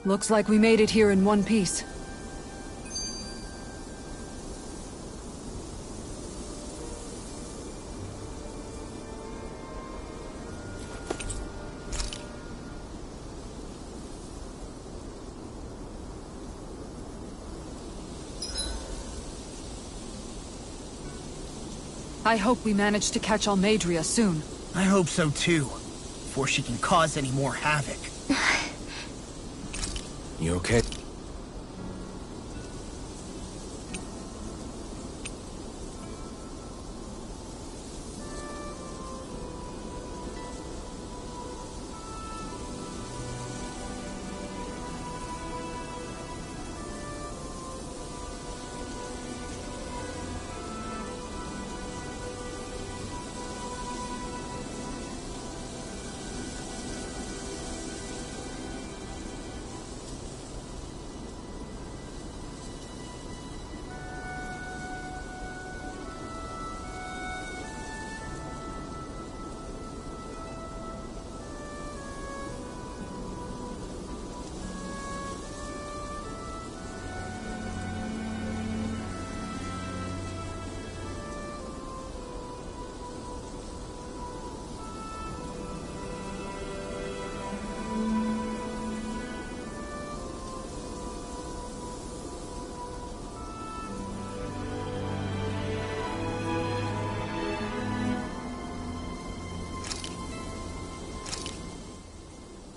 Looks like we made it here in one piece. I hope we manage to catch Almeidrea soon. I hope so too, before she can cause any more havoc. You okay?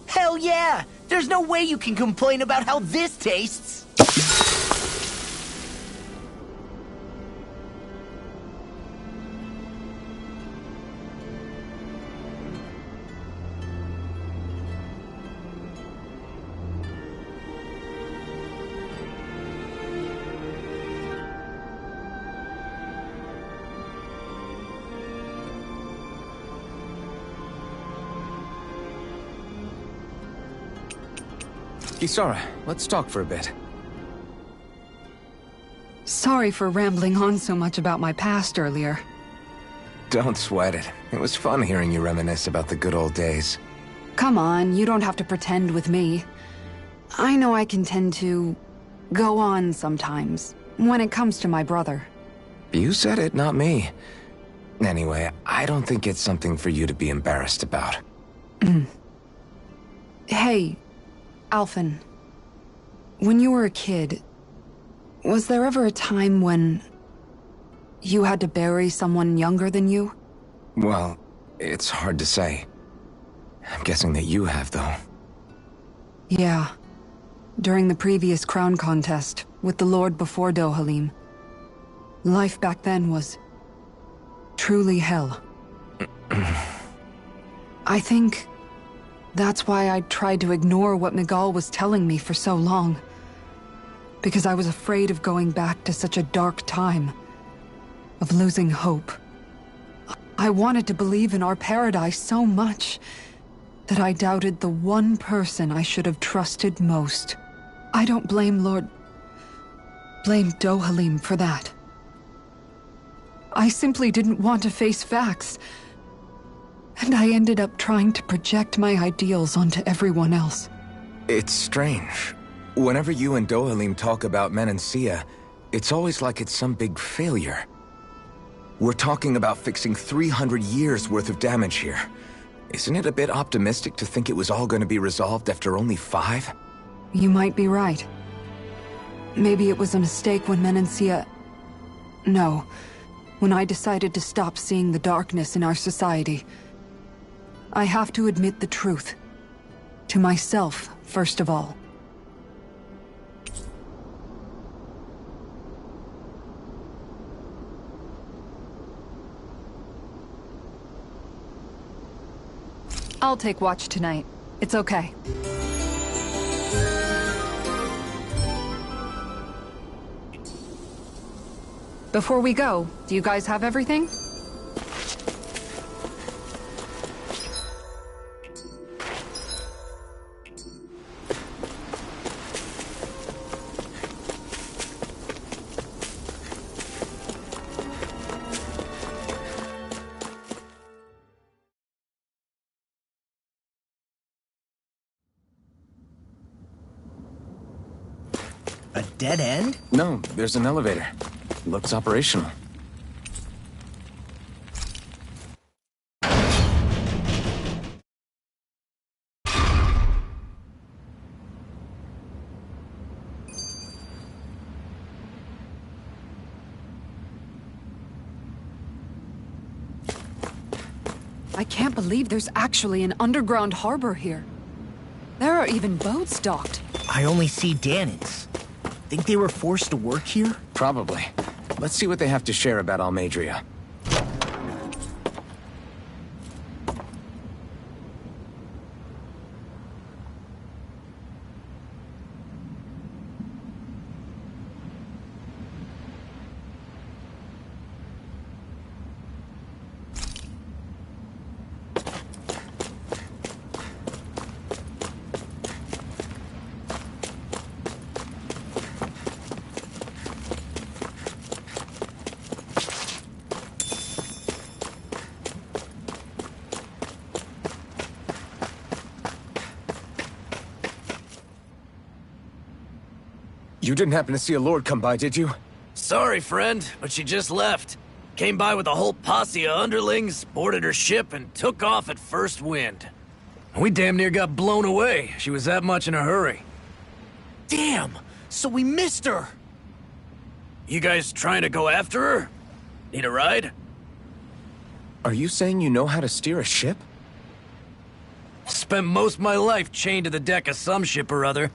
Hell yeah! There's no way you can complain about how this tastes! Kisara, let's talk for a bit. Sorry for rambling on so much about my past earlier. Don't sweat it. It was fun hearing you reminisce about the good old days. Come on, you don't have to pretend with me. I know I can tend to go on sometimes, when it comes to my brother. You said it, not me. Anyway, I don't think it's something for you to be embarrassed about. Hey, Alphen. When you were a kid, was there ever a time when you had to bury someone younger than you? Well, it's hard to say. I'm guessing that you have, though. Yeah. During the previous crown contest, with the Lord before Dohalim. Life back then was truly hell. I think that's why I tried to ignore what Miguel was telling me for so long. Because I was afraid of going back to such a dark time. Of losing hope. I wanted to believe in our paradise so much that I doubted the one person I should have trusted most. I don't blame blame Dohalim for that. I simply didn't want to face facts. And I ended up trying to project my ideals onto everyone else. It's strange. Whenever you and Dohalim talk about Menancia, it's always like it's some big failure. We're talking about fixing 300 years worth of damage here. Isn't it a bit optimistic to think it was all going to be resolved after only 5? You might be right. Maybe it was a mistake when Menancia... No. When I decided to stop seeing the darkness in our society. I have to admit the truth. To myself, first of all. I'll take watch tonight. It's okay. Before we go, do you guys have everything? A dead end? No, there's an elevator. Looks operational. I can't believe there's actually an underground harbor here. There are even boats docked. I only see Dahnans. Think they were forced to work here? Probably. Let's see what they have to share about Almadria. You didn't happen to see a lord come by, did you? Sorry, friend, but she just left. Came by with a whole posse of underlings, boarded her ship, and took off at first wind. We damn near got blown away. She was that much in a hurry. Damn! So we missed her! You guys trying to go after her? Need a ride? Are you saying you know how to steer a ship? Spent most of my life chained to the deck of some ship or other.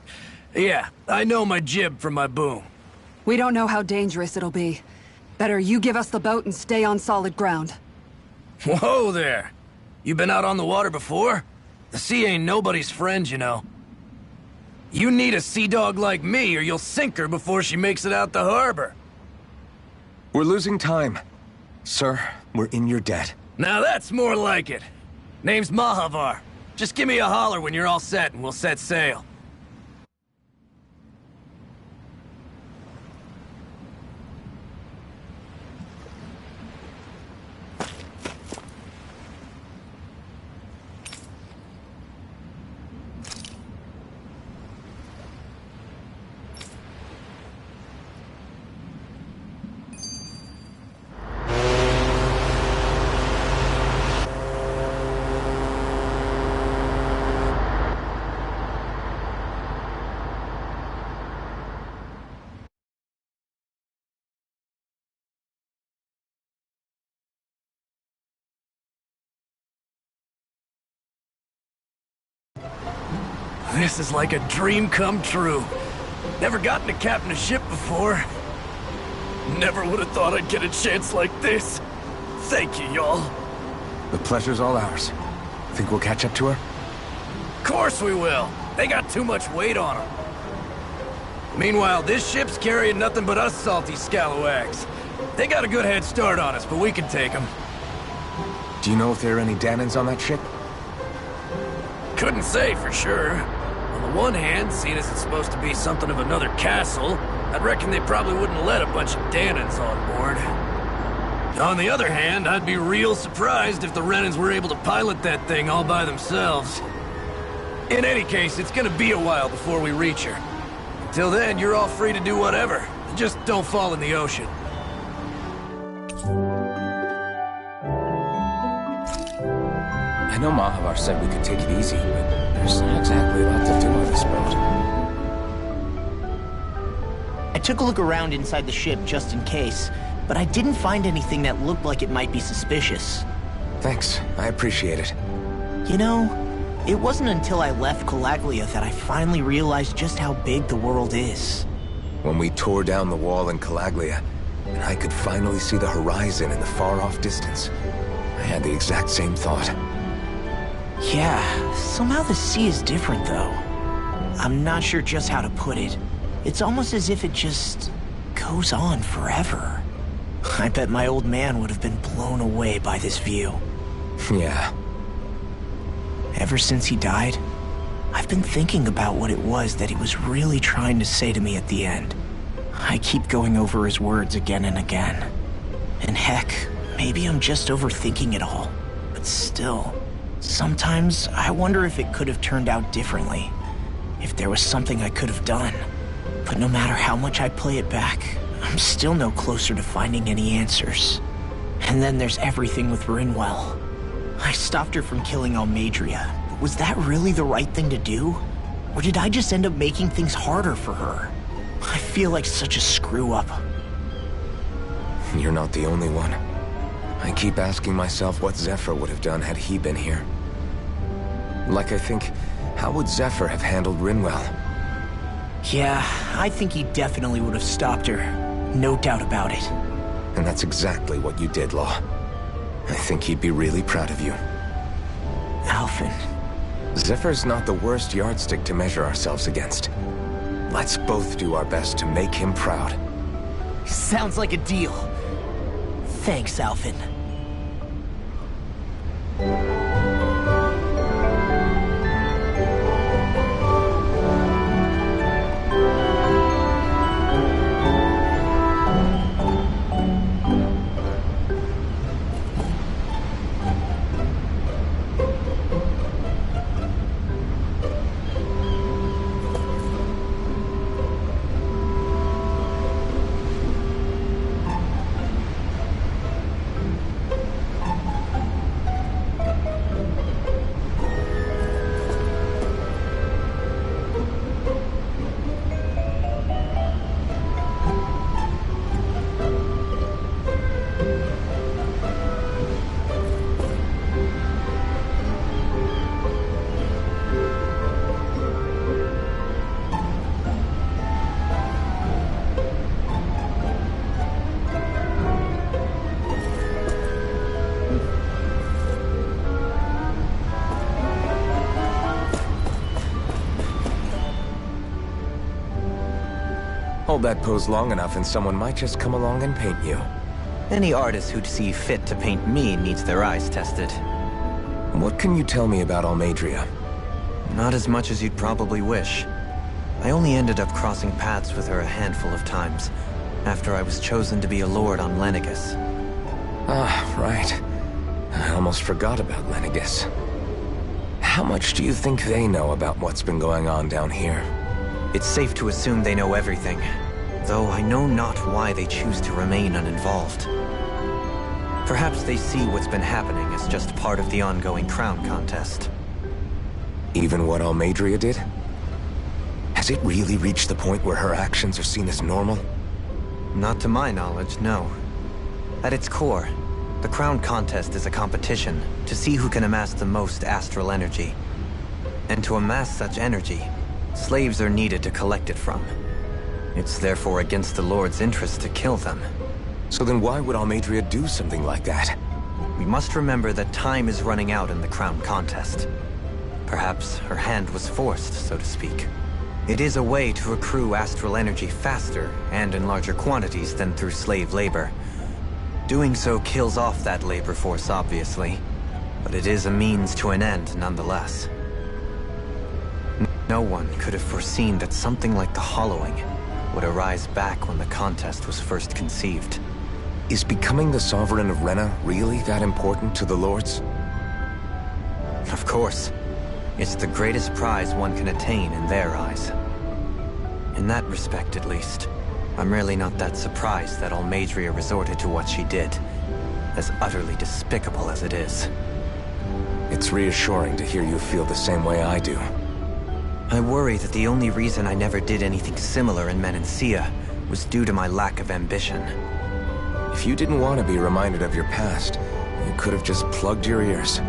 Yeah, I know my jib from my boom. We don't know how dangerous it'll be. Better you give us the boat and stay on solid ground. Whoa there! You been out on the water before? The sea ain't nobody's friend, you know. You need a sea dog like me, or you'll sink her before she makes it out the harbor. We're losing time. Sir, we're in your debt. Now that's more like it. Name's Mahavar. Just give me a holler when you're all set and we'll set sail. This is like a dream come true. Never gotten to captain a ship before. Never would have thought I'd get a chance like this. Thank you, y'all. The pleasure's all ours. Think we'll catch up to her? Course we will. They got too much weight on them. Meanwhile, this ship's carrying nothing but us salty scalawags. They got a good head start on us, but we can take them. Do you know if there are any Dahnans on that ship? Couldn't say for sure. On the one hand, seeing as it's supposed to be something of another castle, I'd reckon they probably wouldn't let a bunch of Dahnans on board. On the other hand, I'd be real surprised if the Renans were able to pilot that thing all by themselves. In any case, it's gonna be a while before we reach her. Until then, you're all free to do whatever. Just don't fall in the ocean. I know Mahavar said we could take it easy, but there's not exactly a lot to do on this boat. I took a look around inside the ship just in case, but I didn't find anything that looked like it might be suspicious. Thanks, I appreciate it. You know, it wasn't until I left Calaglia that I finally realized just how big the world is. When we tore down the wall in Calaglia, and I could finally see the horizon in the far-off distance, I had the exact same thought. Yeah, somehow the sea is different though. I'm not sure just how to put it. It's almost as if it just goes on forever. I bet my old man would have been blown away by this view. Yeah. Ever since he died, I've been thinking about what it was that he was really trying to say to me at the end. I keep going over his words again and again. And heck, maybe I'm just overthinking it all. But still, sometimes I wonder if it could have turned out differently. If there was something I could have done. But no matter how much I play it back, I'm still no closer to finding any answers. And then there's everything with Rinwell. I stopped her from killing Almeidrea, but was that really the right thing to do? Or did I just end up making things harder for her? I feel like such a screw-up. You're not the only one. I keep asking myself what Zephyr would have done had he been here. Like I think, how would Zephyr have handled Rinwell? Yeah, I think he definitely would have stopped her. No doubt about it. And that's exactly what you did, Law. I think he'd be really proud of you. Alphen. Zephyr's not the worst yardstick to measure ourselves against. Let's both do our best to make him proud. Sounds like a deal. Thanks, Alphen. Hold that pose long enough and someone might just come along and paint you. Any artist who'd see fit to paint me needs their eyes tested. What can you tell me about Almeidrea? Not as much as you'd probably wish. I only ended up crossing paths with her a handful of times, after I was chosen to be a lord on Lenegis. Ah, right. I almost forgot about Lenegis. How much do you think they know about what's been going on down here? It's safe to assume they know everything, though I know not why they choose to remain uninvolved. Perhaps they see what's been happening as just part of the ongoing crown contest. Even what Almeidrea did? Has it really reached the point where her actions are seen as normal? Not to my knowledge, no. At its core, the crown contest is a competition to see who can amass the most astral energy. And to amass such energy, slaves are needed to collect it from. It's therefore against the Lord's interest to kill them. So then why would Almeidrea do something like that? We must remember that time is running out in the crown contest. Perhaps her hand was forced, so to speak. It is a way to accrue astral energy faster and in larger quantities than through slave labor. Doing so kills off that labor force, obviously, but it is a means to an end nonetheless. No one could have foreseen that something like the Hollowing would arise back when the contest was first conceived. Is becoming the Sovereign of Rena really that important to the Lords? Of course. It's the greatest prize one can attain in their eyes. In that respect, at least, I'm really not that surprised that Almeidrea resorted to what she did, as utterly despicable as it is. It's reassuring to hear you feel the same way I do. I worry that the only reason I never did anything similar in Menancia was due to my lack of ambition. If you didn't want to be reminded of your past, you could have just plugged your ears.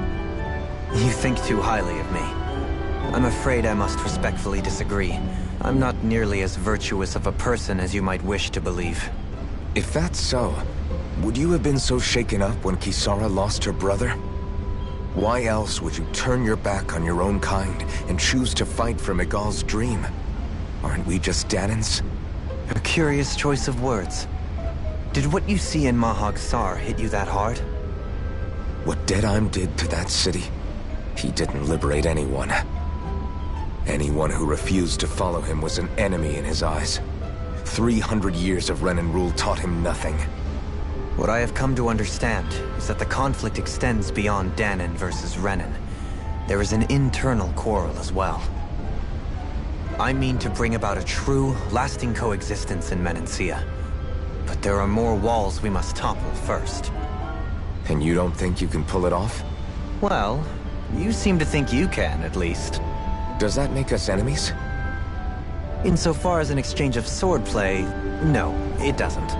You think too highly of me. I'm afraid I must respectfully disagree. I'm not nearly as virtuous of a person as you might wish to believe. If that's so, would you have been so shaken up when Kisara lost her brother? Why else would you turn your back on your own kind and choose to fight for Miguel's dream? Aren't we just Danans? A curious choice of words. Did what you see in Mahag Saar hit you that hard? What Deadheim did to that city, he didn't liberate anyone. Anyone who refused to follow him was an enemy in his eyes. 300 years of Renan rule taught him nothing. What I have come to understand is that the conflict extends beyond Danan versus Renan. There is an internal quarrel as well. I mean to bring about a true, lasting coexistence in Menancia. But there are more walls we must topple first. And you don't think you can pull it off? Well, you seem to think you can, at least. Does that make us enemies? Insofar as an exchange of swordplay, no, it doesn't.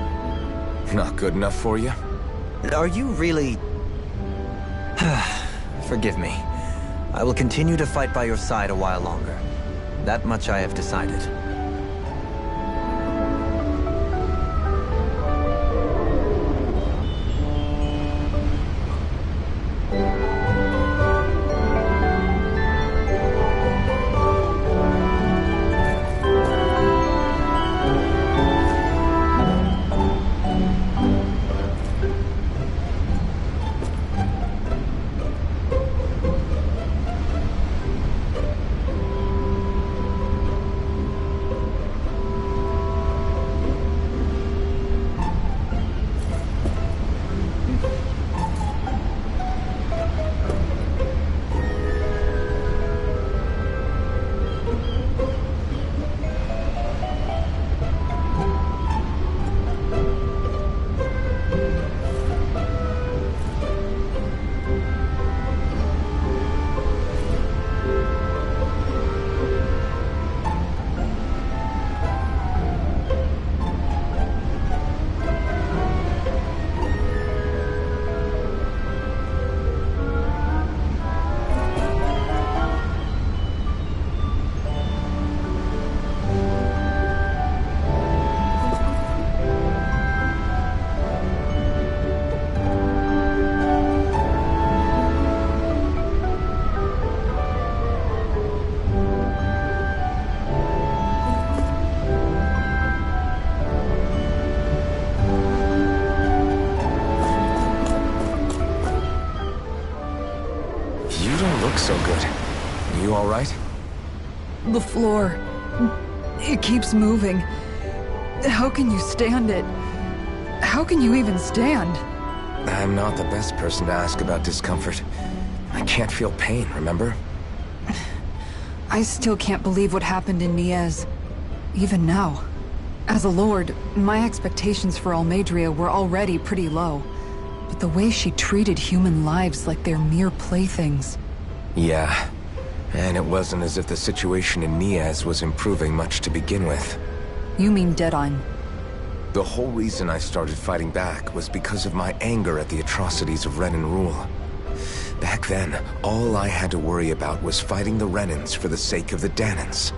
Not good enough for you? Are you really... Forgive me. I will continue to fight by your side a while longer. That much I have decided. So good. You all right? The floor. It keeps moving. How can you stand it? How can you even stand? I'm not the best person to ask about discomfort. I can't feel pain, remember? I still can't believe what happened in Niez. Even now. As a lord, my expectations for Almeidrea were already pretty low. But the way she treated human lives like they're mere playthings... Yeah, and it wasn't as if the situation in Niez was improving much to begin with. You mean Deadheim? The whole reason I started fighting back was because of my anger at the atrocities of Renan rule. Back then, all I had to worry about was fighting the Renans for the sake of the Dahnans.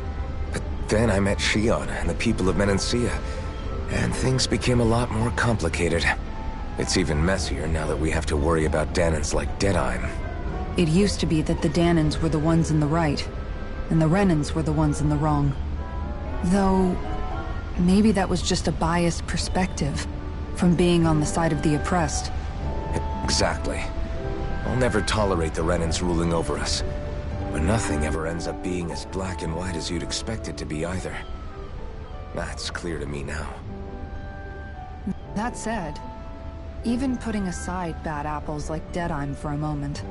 But then I met Shionne and the people of Menancia, and things became a lot more complicated. It's even messier now that we have to worry about Dahnans like Deadheim. It used to be that the Dahnans were the ones in the right, and the Renans were the ones in the wrong. Though, maybe that was just a biased perspective, from being on the side of the oppressed. Exactly. I'll never tolerate the Renans ruling over us. But nothing ever ends up being as black and white as you'd expect it to be either. That's clear to me now. That said, even putting aside bad apples like Deadheim for a moment,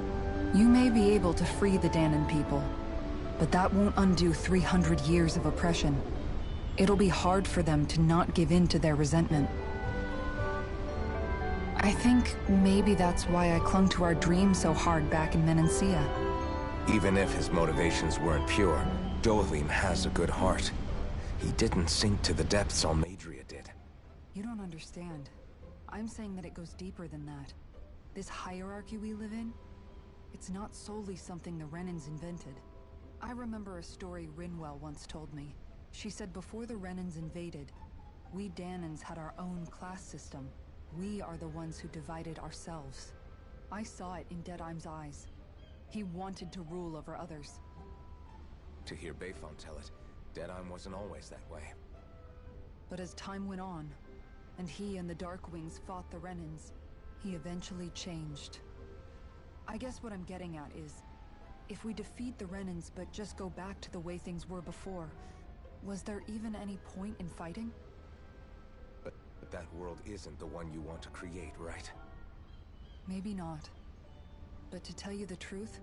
you may be able to free the Dahnan people, but that won't undo 300 years of oppression. It'll be hard for them to not give in to their resentment. I think maybe that's why I clung to our dream so hard back in Menancia. Even if his motivations weren't pure, Dohalim has a good heart. He didn't sink to the depths Almeidrea did. You don't understand. I'm saying that it goes deeper than that. This hierarchy we live in, it's not solely something the Renans invented. I remember a story Rinwell once told me. She said before the Renans invaded, we Dahnans had our own class system. We are the ones who divided ourselves. I saw it in Deadheim's eyes. He wanted to rule over others. To hear Bayfont tell it, Deadheim wasn't always that way. But as time went on, and he and the Darkwings fought the Renans, he eventually changed. I guess what I'm getting at is, if we defeat the Renans but just go back to the way things were before, was there even any point in fighting? But that world isn't the one you want to create, right? Maybe not. But to tell you the truth,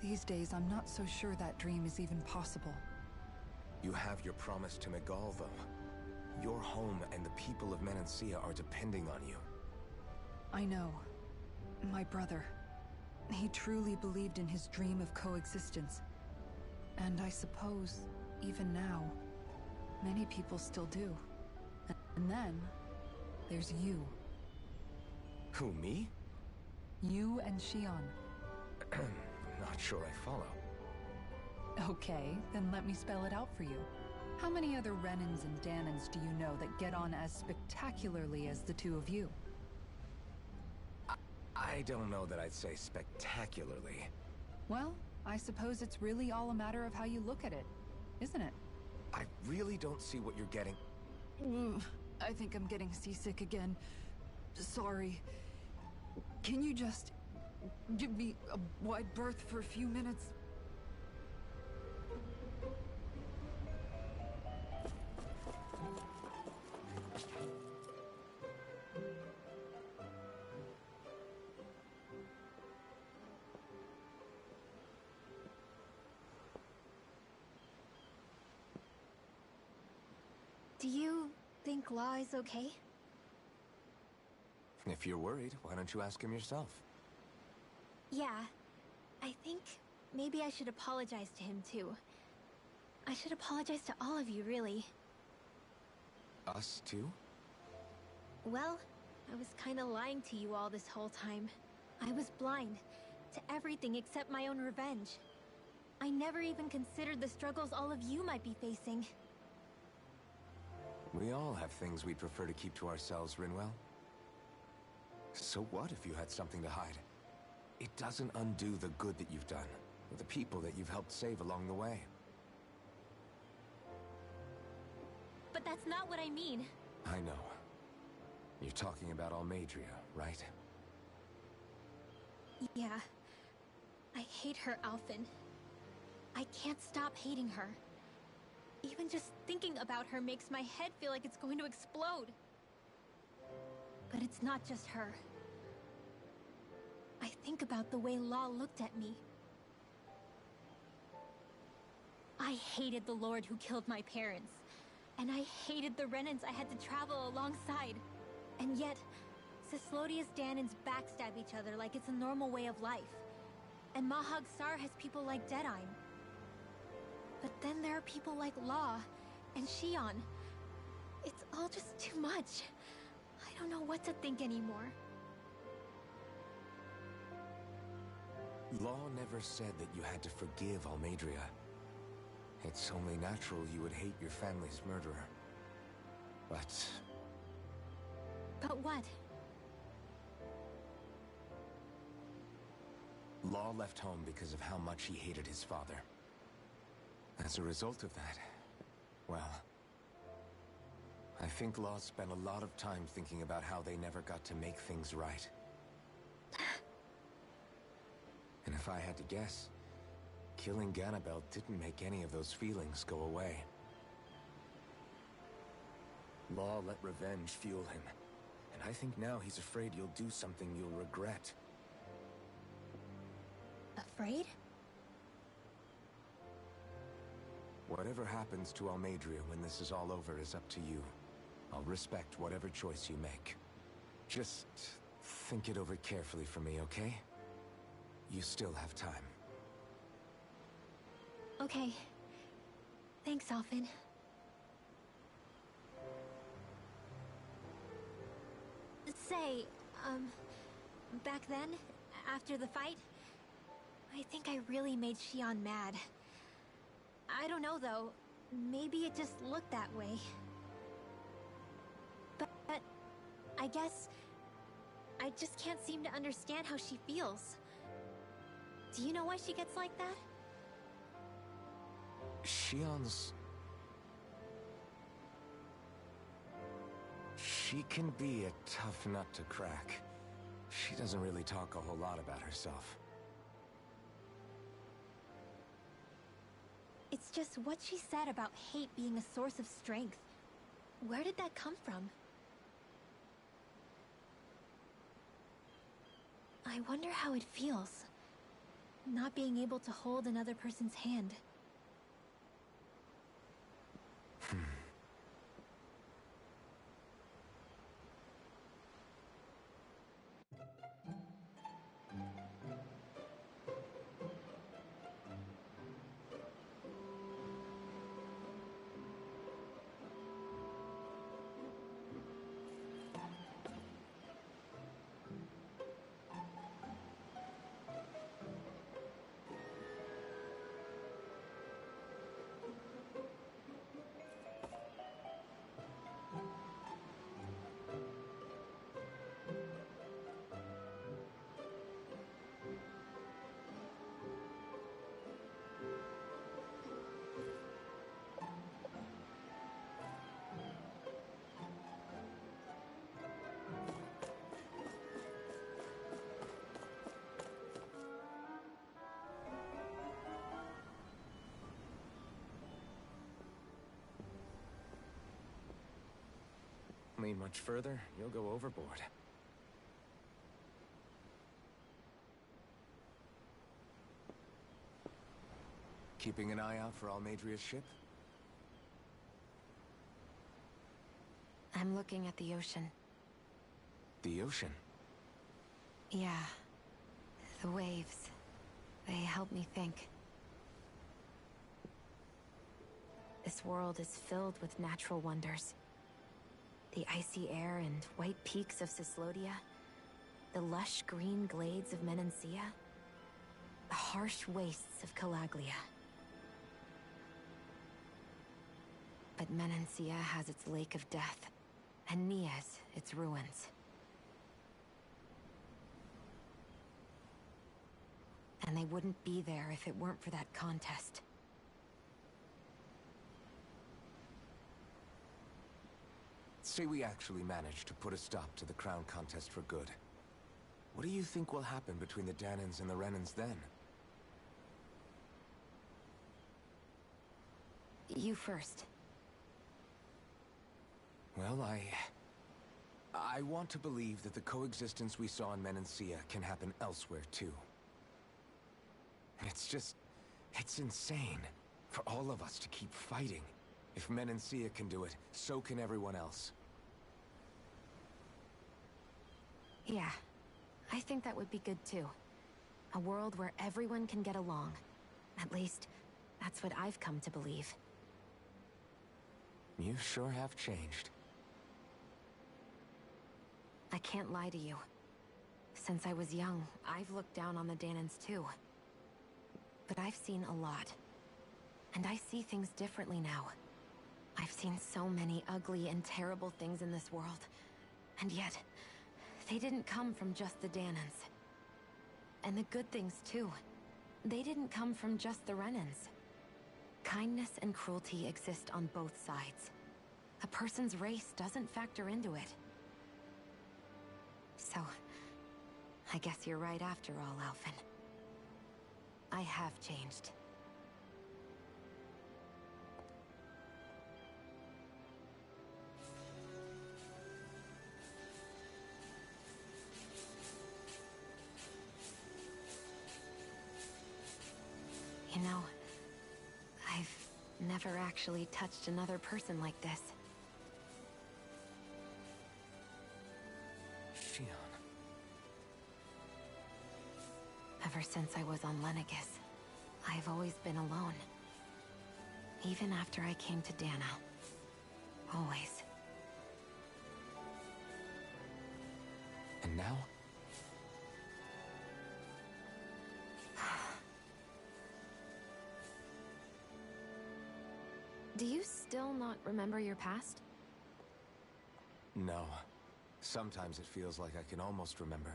these days I'm not so sure that dream is even possible. You have your promise to Miguel, though. Your home and the people of Menancia are depending on you. I know. My brother. He truly believed in his dream of coexistence. And I suppose, even now, many people still do. And then, there's you. Who, me? You and Xion. I'm not sure I follow. Okay, then let me spell it out for you. How many other Renans and Danans do you know that get on as spectacularly as the two of you? I don't know that I'd say spectacularly. Well, I suppose it's really all a matter of how you look at it, isn't it? I really don't see what you're getting. I think I'm getting seasick again. Sorry. Can you just give me a wide berth for a few minutes? Do you think Law is okay? If you're worried, why don't you ask him yourself? Yeah. I think maybe I should apologize to him too. I should apologize to all of you, really. Us too? Well, I was kinda lying to you all this whole time. I was blind to everything except my own revenge. I never even considered the struggles all of you might be facing. We all have things we'd prefer to keep to ourselves, Rinwell. So what if you had something to hide? It doesn't undo the good that you've done, or the people that you've helped save along the way. But that's not what I mean. I know. You're talking about Almeidrea, right? Yeah. I hate her, Alphen. I can't stop hating her. Even just thinking about her makes my head feel like it's going to explode. But it's not just her. I think about the way Law looked at me. I hated the Lord who killed my parents. And I hated the Renans I had to travel alongside. And yet, Cyslodia's Danans backstab each other like it's a normal way of life. And Mahag Saar has people like Deadeye. But then there are people like Law and Xion. It's all just too much. I don't know what to think anymore. Law never said that you had to forgive Almeidrea. It's only natural you would hate your family's murderer. But But what? Law left home because of how much he hated his father. As a result of that, well, I think Law spent a lot of time thinking about how they never got to make things right. And if I had to guess, killing Ganabel didn't make any of those feelings go away. Law let revenge fuel him, and I think now he's afraid you'll do something you'll regret. Afraid? Whatever happens to Almeidrea when this is all over is up to you. I'll respect whatever choice you make. Just think it over carefully for me, okay? You still have time. Okay. Thanks, Alphen. Say, back then, after the fight, I think I really made Xion mad. I don't know, though. Maybe it just looked that way. But I guess I just can't seem to understand how she feels. Do you know why she gets like that? Xion's... She can be a tough nut to crack. She doesn't really talk a whole lot about herself. It's just what she said about hate being a source of strength. Where did that come from? I wonder how it feels, not being able to hold another person's hand. Lean much further, you'll go overboard. Keeping an eye out for Almeidria's ship? I'm looking at the ocean. The ocean? Yeah. The waves. They help me think. This world is filled with natural wonders. The icy air and white peaks of Cyslodia. The lush green glades of Menancia. The harsh wastes of Calaglia. But Menancia has its Lake of Death, and Nias its ruins. And they wouldn't be there if it weren't for that contest. Say we actually managed to put a stop to the crown contest for good. What do you think will happen between the Dahnans and the Renans then? You first. Well, I want to believe that the coexistence we saw in Menancia can happen elsewhere, too. It's insane for all of us to keep fighting. If Menancia can do it, so can everyone else. Yeah, I think that would be good too. A world where everyone can get along. At least, that's what I've come to believe. You sure have changed. I can't lie to you. Since I was young, I've looked down on the Dahnans too. But I've seen a lot. And I see things differently now. I've seen so many ugly and terrible things in this world. And yet, they didn't come from just the Dahnans. And the good things too. They didn't come from just the Renans. Kindness and cruelty exist on both sides. A person's race doesn't factor into it. So, I guess you're right after all, Alphen. I have changed. You know, I've never actually touched another person like this. Shionne. Ever since I was on Lenegis, I've always been alone. Even after I came to Dahna. Always. And now? Do you still not remember your past? No. Sometimes it feels like I can almost remember.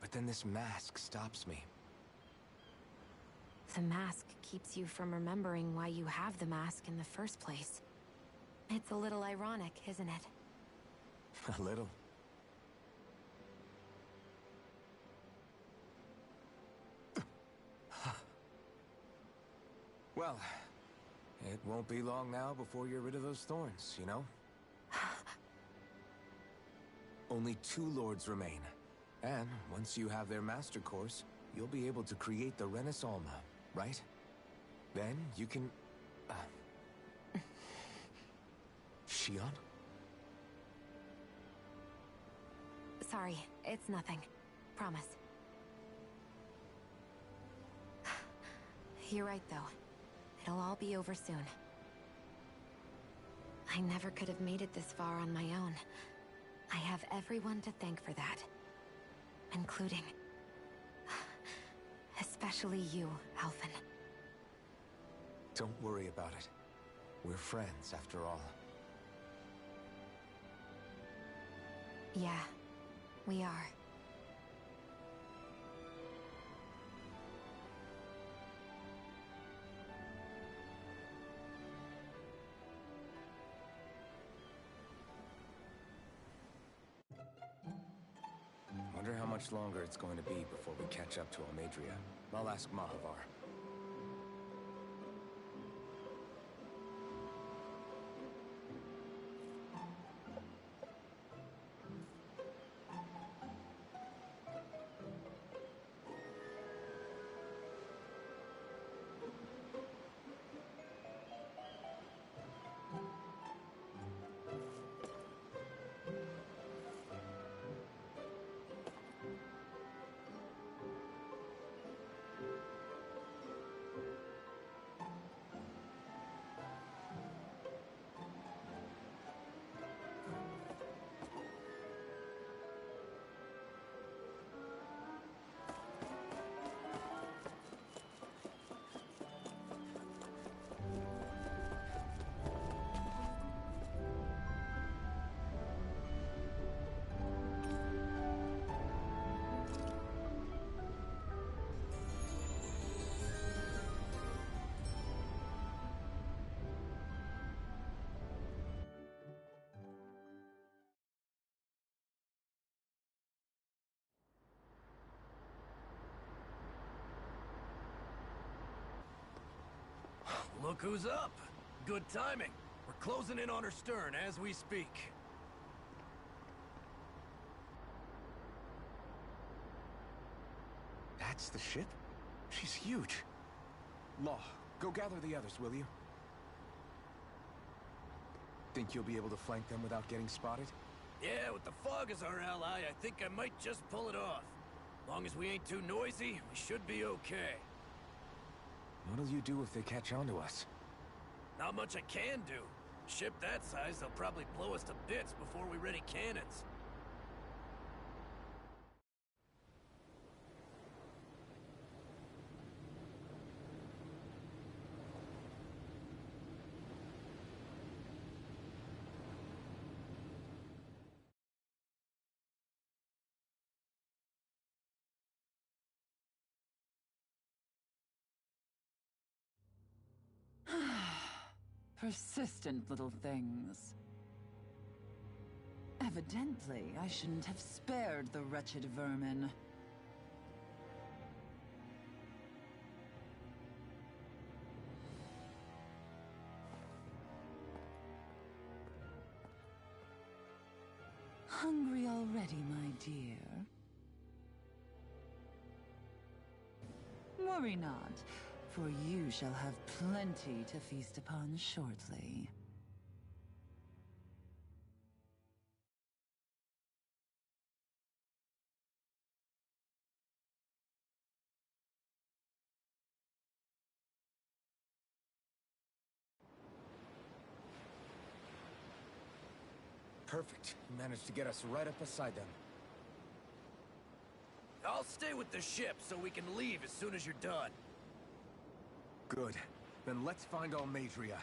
But then this mask stops me. The mask keeps you from remembering why you have the mask in the first place. It's a little ironic, isn't it? A little. Well, it won't be long now before you're rid of those thorns, you know? Only 2 lords remain. And once you have their master course, you'll be able to create the Renis Alma, right? Then you can... Shion? Sorry, it's nothing. Promise. You're right, though. It'll all be over soon. I never could have made it this far on my own. I have everyone to thank for that. Including... especially you, Alphen. Don't worry about it. We're friends, after all. Yeah, we are. Wonder how much longer it's going to be before we catch up to Almeidrea. I'll ask Mahavar. Look who's up! Good timing. We're closing in on her stern as we speak. That's the ship? She's huge. Law, go gather the others, will you? Think you'll be able to flank them without getting spotted? Yeah, with the fog as our ally, I think I might just pull it off. Long as we ain't too noisy, we should be okay. What'll you do if they catch on to us? Not much I can do. Ship that size, they'll probably blow us to bits before we ready cannons. Persistent little things. Evidently, I shouldn't have spared the wretched vermin. Hungry already, my dear? Worry not, for you shall have plenty to feast upon shortly. Perfect. You managed to get us right up beside them. I'll stay with the ship so we can leave as soon as you're done. Good. Then let's find Almeidrea.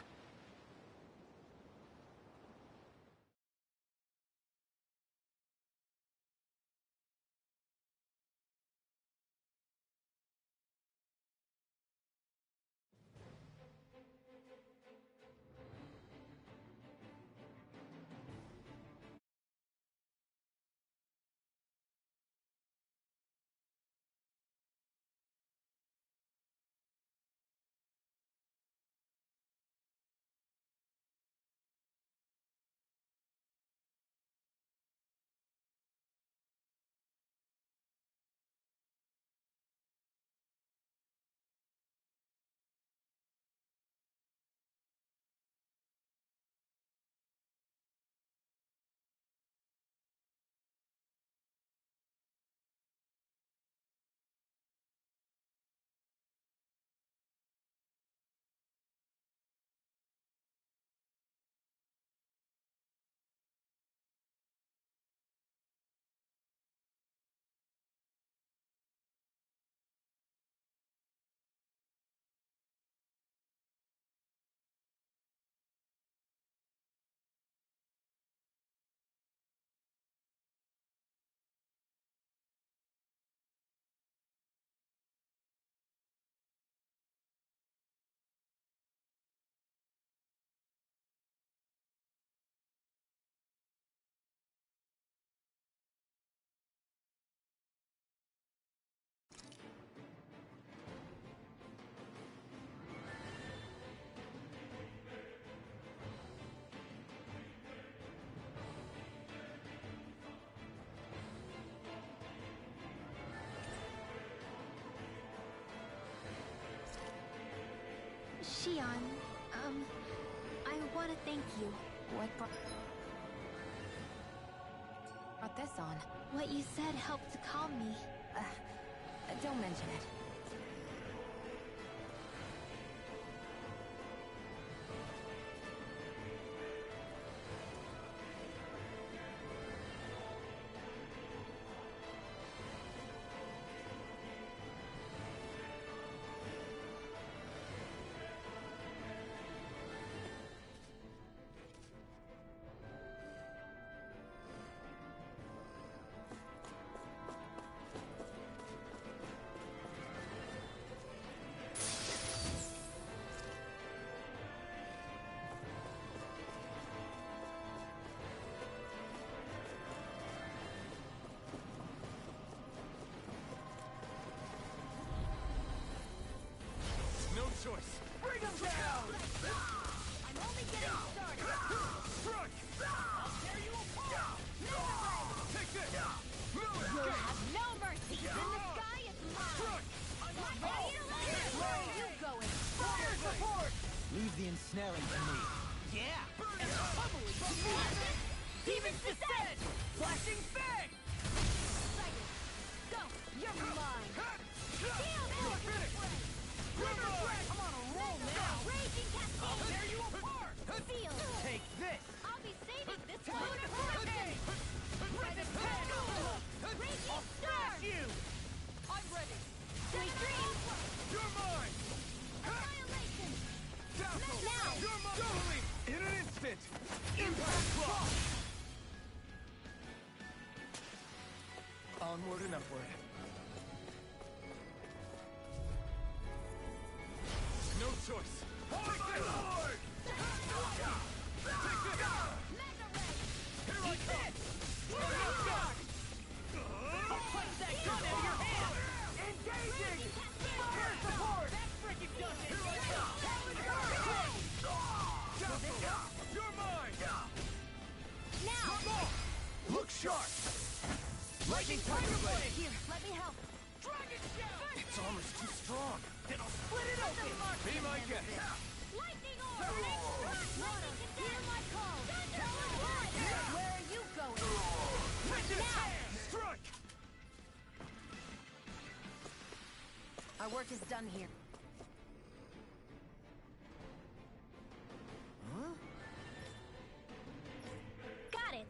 Shion, I want to thank you. What brought this on? What you said helped to calm me. Don't mention it. No choice. Bring him down! I'm only getting started. Strike! I'll tear you apart! Take this! You'll have no mercy. Then the sky is mine. Strike! I'm not ready to leave. Where are you going? Fire support! Leave the ensnaring to me. Yeah! Burn it! Demon's Descent! Flashing Fang! Excited. Go. You're mine. Feel Finish! River Breath! I'm on a roll now! Raging Cascade. I'll tear you apart! Feel. Take this! I'll be saving this one. Lunar Hurricane! Raging Storm. You! I'm ready. Sweet dreams. You're mine! Annihilation. Dazzle! Now! You're mine! Doubling! In an instant! Impact Block! Onward and upward. No choice! Take this! Take this! Mega Ray. Here I come! I'll punch that gun out of your hand! Engaging! Raging Cascade. Fire support! That freaking does it! Here I come! Dazzle! You're mine! Now. Come on! Look sharp! Lightning Tiger Blade! Here, let me help. Dragon Shell! Its armor's too strong! Then I'll split it open! Be my guest! Lightning orb. Lightning hear my call. Thunderbolt. Where are you going? Take this! Strike! Our work is done here. Got it.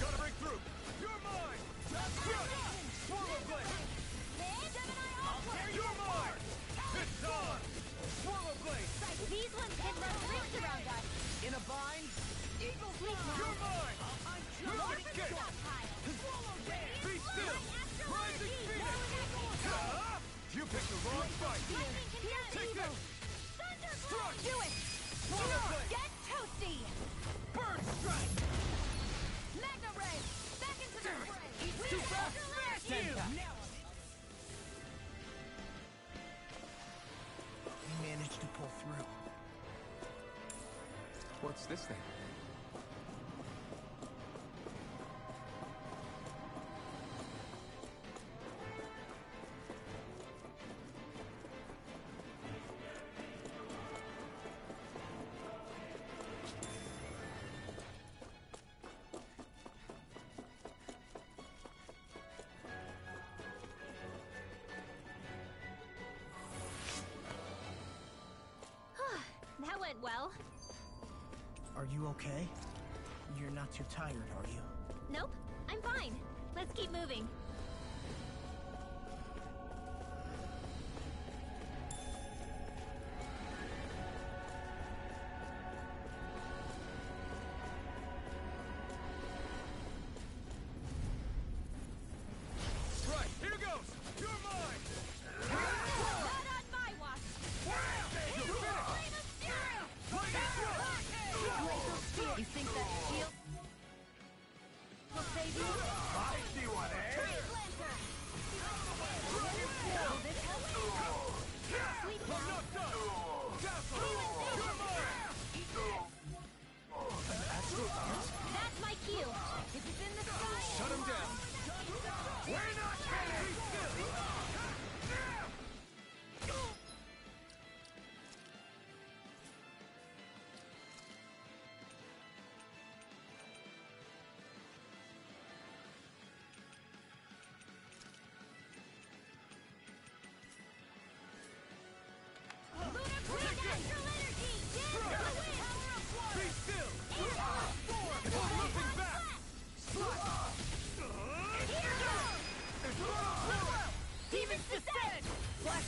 Gotta break through! You're mine! Swallow Blade! You're mine! It's on! Swallow Blade! These ones can run rings around us. In a bind? Eagle Fleet You're mine! More Just for the get it! stockpile. Swallow Be still! Rising Phoenix! You picked the wrong fight! Take this! Thunderbolt! Do it! Swallow Blade! Get toasty! Bird Strike! Mega Ray! Back into the fray! It's too fast! Smash you! We managed to pull through. What's this thing? That went well. Are you okay? You're not too tired, are you? Nope, I'm fine. Let's keep moving. Right, here goes! You're mine! Not on my watch! You're finished! You think that shield will save you? I see what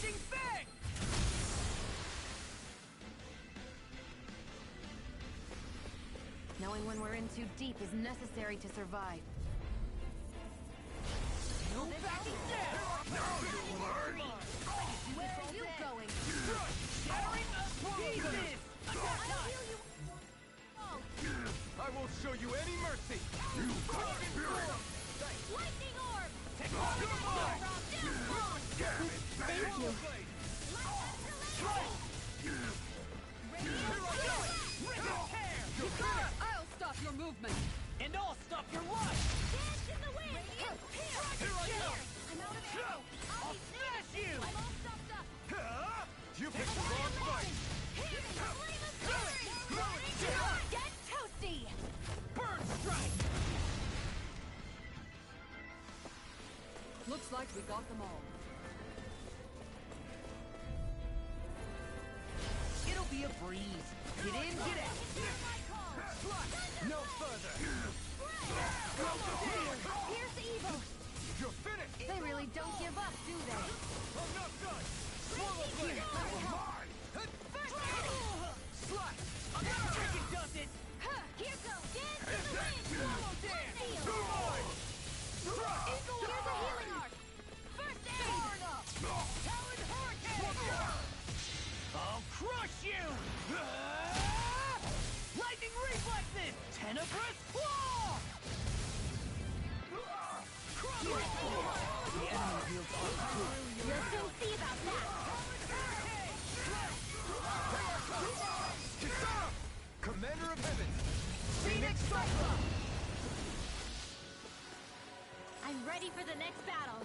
crushing thing! Knowing when we're in too deep is necessary to survive. No backing down! Now you learn! Where are you going? Shattering pieces! I'll heal you! I won't show you any mercy! Lightning orb! Take off your mind! Thank you. I'll stop your movement! And I'll stop your life! Dance in the wind! Here I go! I'm out of ammo! I'll smash you! I'm all stopped up! You picked the wrong fight! Here, flame of fury! Get toasty! Bird strike! Looks like we got them all. It'll be a breeze. Get in, get out! Here's my call! No further! Here's evil! You're finished! They really don't give up, do they? I'm not done! Swallow blade! Slice! Another chicken does it! Here goes! Dance in the wind! Swallow dance! Here's a healing arc! First aid! Talon hurricane! I'll crush you! Lightning reflexes! Tenebrous claw! Crush it! The enemy wields armor. You'll soon see about that! Kisara! Commander of Heaven! Phoenix Cyclops! I'm ready for the next battle!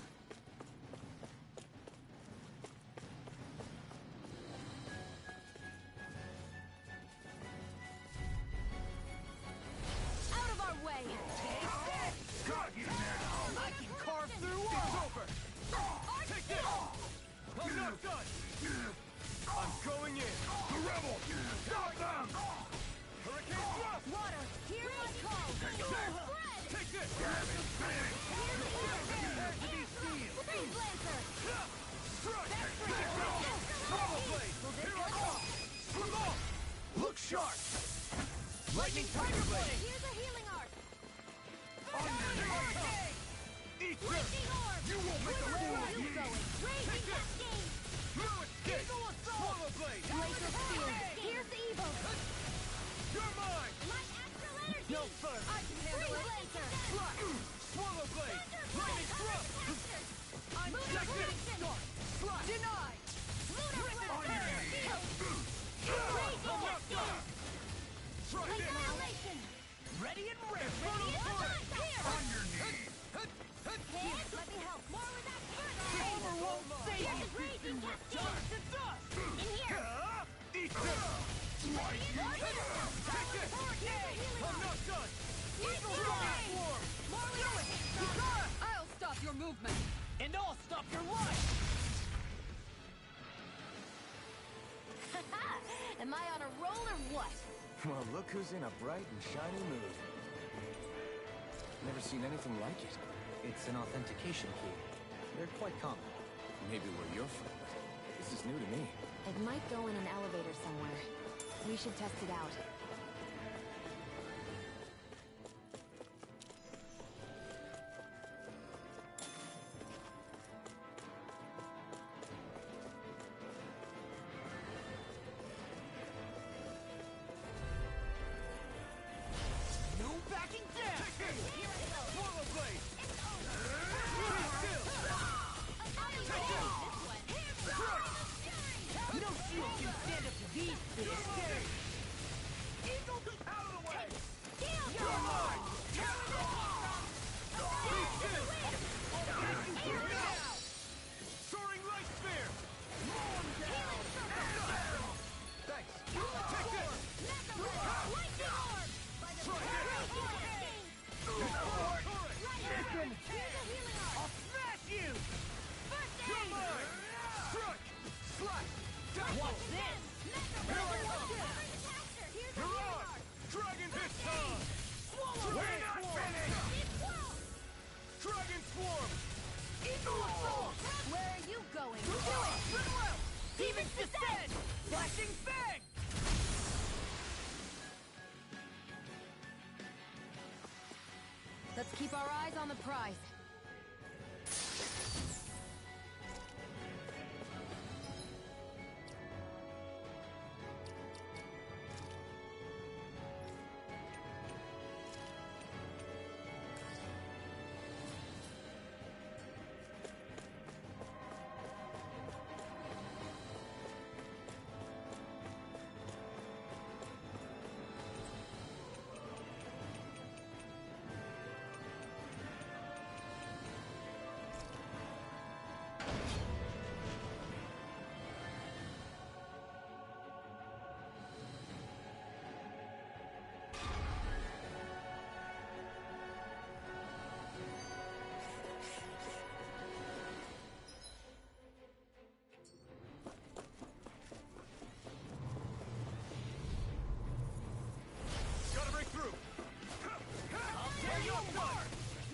Out of our way! Got you now! I can carve through It's all! over! Take this! I'm not done! I'm going in! The rebel! Stop them! Hurricane thrust! Water! Here's my call! Spread! Take this! Freeze Lancer! Strike! Swallow blade! Here I come! Flip off! Look sharp! Lightning tiger blade! Here's a healing arc! Eat this! Lightning orb! You won't make a fool of You me! going! Raging cascade! No escape! Swallow blade! Laser spear! Here's evil! You're mine! Light astral energy! No further! I can handle Freeze it! Lancer! Swallow blade! Lightning thrust! I'm Take this! Denied! Lunar Blast! Raging cascade! Try this! Annihilation! Ready and ready! Ready and done! Here! On your knees! Hands, let me help! More with that first! Silver won't save Here's you! a raging cascade! Dust to dust! In here! Eat this! Ready and done! Take this! I'm not done! Eagle Swarm! More with that! I'll stop your movement! And I'll stop your life! Am I on a roll or what? Well, look who's in a bright and shiny mood. Never seen anything like it. It's an authentication key. They're quite common. Maybe where you're from, but this is new to me. It might go in an elevator somewhere. We should test it out. No backing down! Swallow blade! No shield can stand up to these fists! Demon's Descent! Flashing Fang! Let's keep our eyes on the prize. Gotta break through! I'll tear you apart!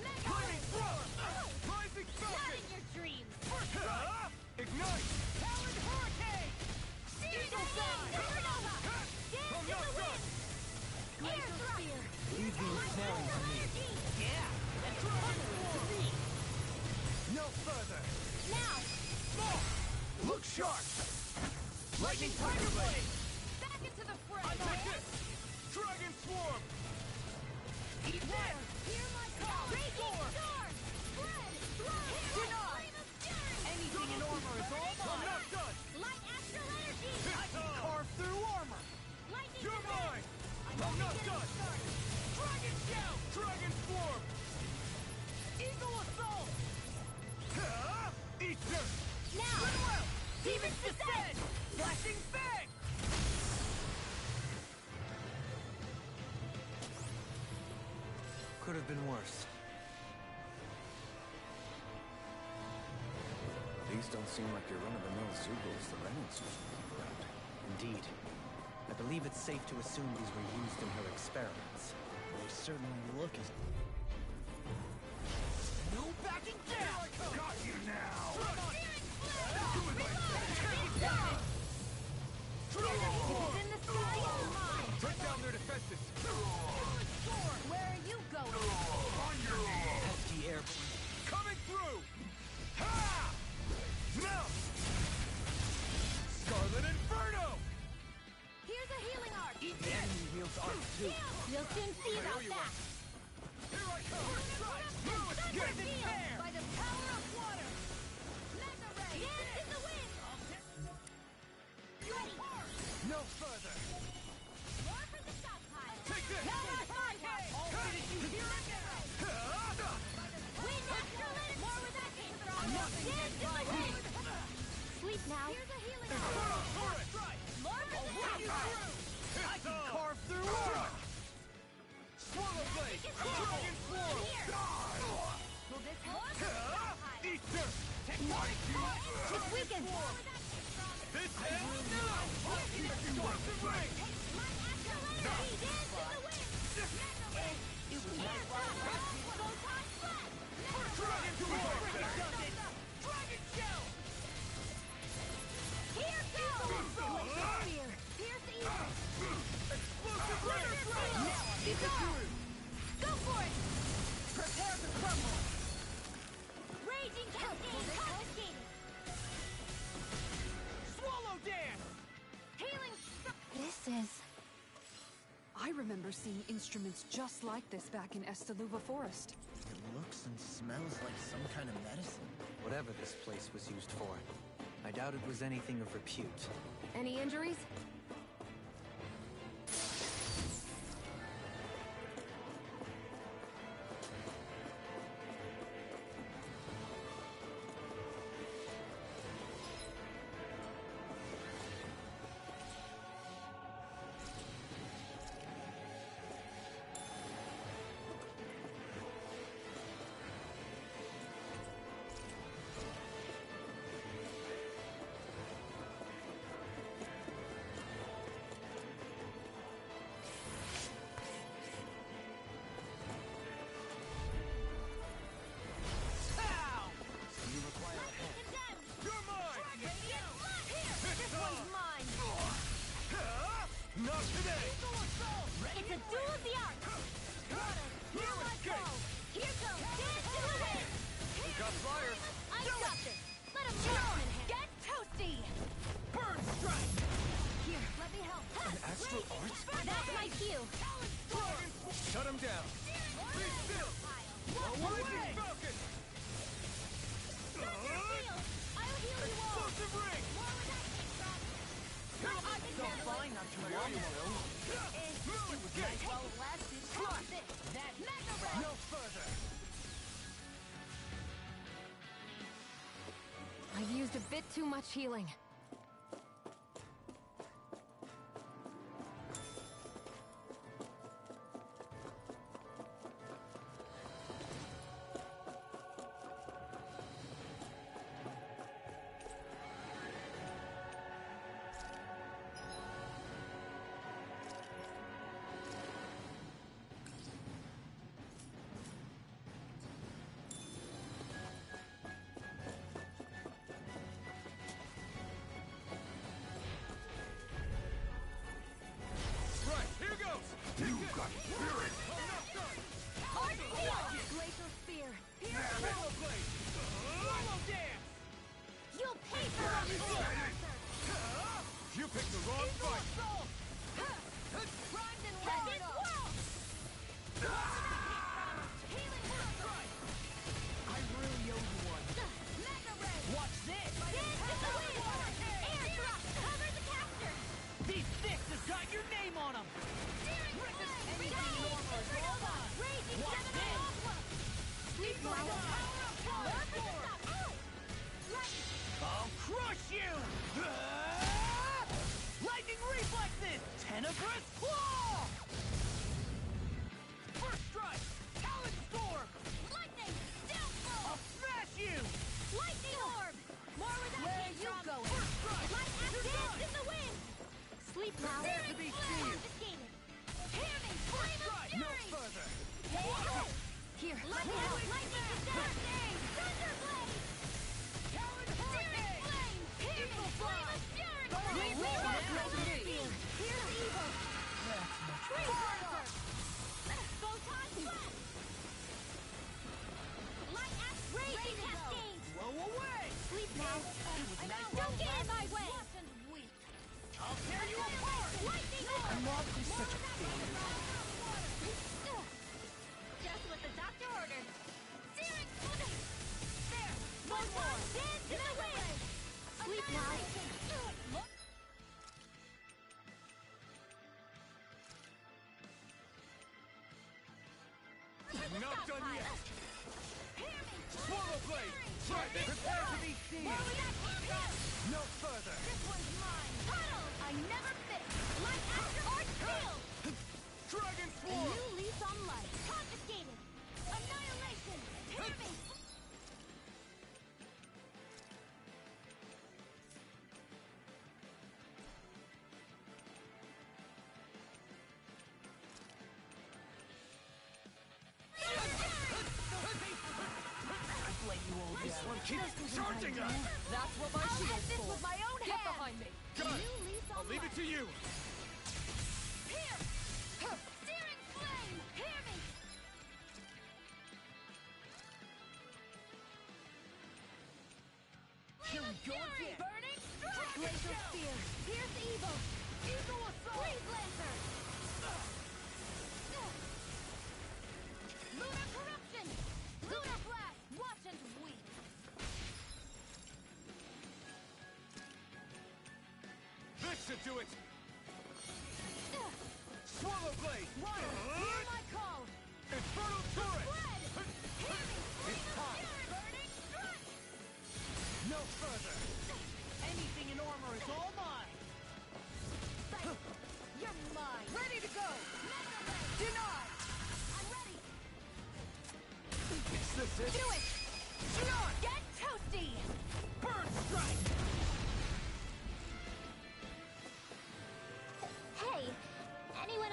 Lightning Thrust! Rising Not Falcon! in your dreams! First strike! Ignite! Talon Hurricane! Eagle Dive! Supernova! I'm Dance in not the done! wind! Air Thrust! Leave these snaring for me. Yeah! That's right! No further! Now! More! Look sharp! Lightning Tiger Blade! Back into the fray! I take this! Dragon Swarm! Eat that! Hear my call! Raging Storm! Spread! Throw! Denied! Flame of Fury! Anything in armor is all I'm mine! not done! Light Astral Energy! I can Carve through armor! Lightning You're Descent! mine! I'm not done! Dragon Shell! Dragon Swarm! Eagle Assault! Eat dirt! Now! Well! Demon's Descent! Flashing Fang! Could have been worse. These don't seem like your run-of-the-mill Zeugles the Renans used to keep around. Indeed. I believe it's safe to assume these were used in her experiments. They certainly look as... No backing down! Got you now! In the sky is mine! Break down their defenses! Where are you going? On your knees! Pesky airborne. Coming through! Ha! Now! Scarlet Inferno! Here's a healing arc! The enemy wields arc too. You'll soon see about you that! Here I come! Get in the air! By the power of water! Mega Ray! Dance in the wind! Ready! No further! More for the stockpile! Take this! All finish you here and now! Wind Astral Energy! More where that came from! Nothing Dance in the wind! Sleep now! Here's a healing arc! Strike! More for the stockpile! I can carve through armor! Swallow Blade! Dragon Swarm! Will this help? Eat dirt! It's weakened! This ends now! Explosive Ray! Light Astral Energy! Dance in the wind! Mega Ray! Air Thrust! Photon Flash! Dragon Swarm! Dragon Shell! Here goes! Spear! Pierce evil! Explosive Ray! Disarm! Go for it! Prepare to crumble! Raging Cascade! Confiscated! Swallow Dance! Healing! This is... I remember seeing instruments just like this back in Estaluva Forest. It looks and smells like some kind of medicine. Whatever this place was used for, I doubt it was anything of repute. Any injuries? That's my cue. Shut him down. Be still. Lightning Falcon. I'll heal you all. Explosive ring. More where that came from. It's all fine not too long ago. Move escape. While it lasted, Slot. that No further. I've used a bit too much healing. Right, here goes. You got spirit. Hard heal. Glacial Spear. Swallow blade. Swallow dance. You'll pay for it. You picked the wrong fight. Primed and ready. Whoa. Healing Hurricane. I really owe you one. Mega Ray. Watch this. Dance in the wind. Air drop. Cover the caster. These fists have got your name on them. Steering flame. anything normal is all mine. Raging Watch Gemini this. Aqua. Sleep Power Power up. Power up. Ow. Lightning. I'll crush you! Lightning reflexes! Tenebrous claw! First strike! Talon storm! Lightning. Downfall. I'll smash you! Lightning orb. More where that Where came you from. going? First strike! Light act You're dance done! in the wind. Sleep now. Prepare to be sealed. Confiscated. Hearing flame of Strike! No fury. further! Here, let me Lightning. help. Lightning descent. Thunderblade. Talon Steering hurricane! flame. Hearing Eagle flame fly. of fury. Wait, wait, Lightning wait. spear. Here's evil. Tree Blazer. Photon blast. Light act raging cascade. Blow away! Sleep now. Don't get in my way. I'll tear you apart! Lightning orb. I'm awfully such a failure. Just what the doctor ordered. Steering flame. There. One more. Dance in the wind. Sleep now. Not done yet. Hear me. Swallow blade. Try this. Prepare to be More seen! where that came from. No further! This one's mine. Tunnel. I never miss. Light after art field. Dragon A swarm. new lease on life. Confiscated. Annihilation. Hear me. I've let you all This down. one keeps charging us. That's what my I'll shield's end this for. with my own Get hands. behind me. Got New it. lease on I'll leave it life. to you. Here. Steering flame. Hear me. Here we go Fury. again. Burning strike. Glacial Spear. Here's evil. Eagle assault! Freeze Lancer. Lunar corruption. Lunar blast. Watch and weep. This should do it. Swallow blade. Water. Hear my call. Infernal turret. Blood. Hear me. It's time. Burning strike. No further! Anything in armor is all mine! Sight. You're mine. Ready to go. Mega Ray. Denied. I'm ready. Is this it? Do it. Get toasty. Burn strike! Hey, anyone?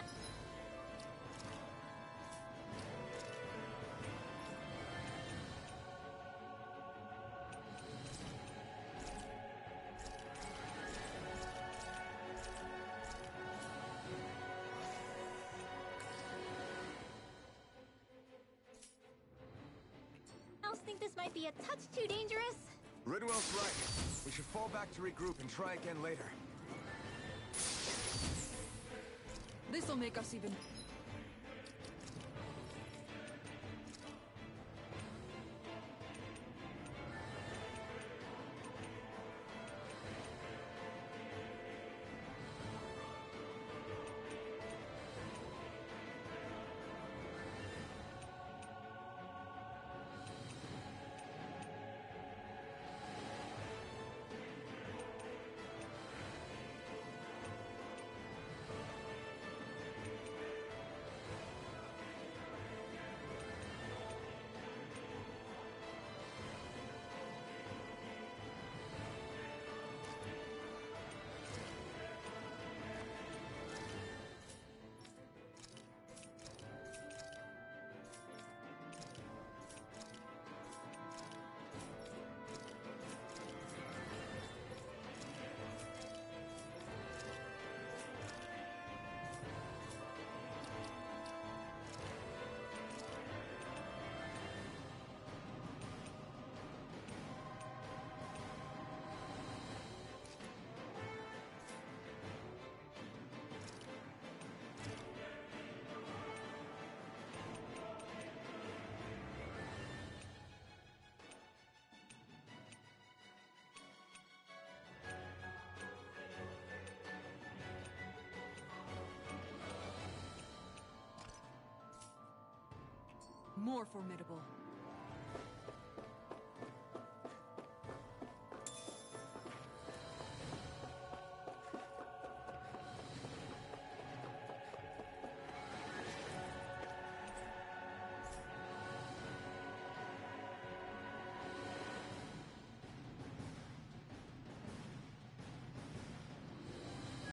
else think this might be a touch too dangerous? Ridwell's right. We should fall back to regroup and try again later. This'll make us even... More formidable.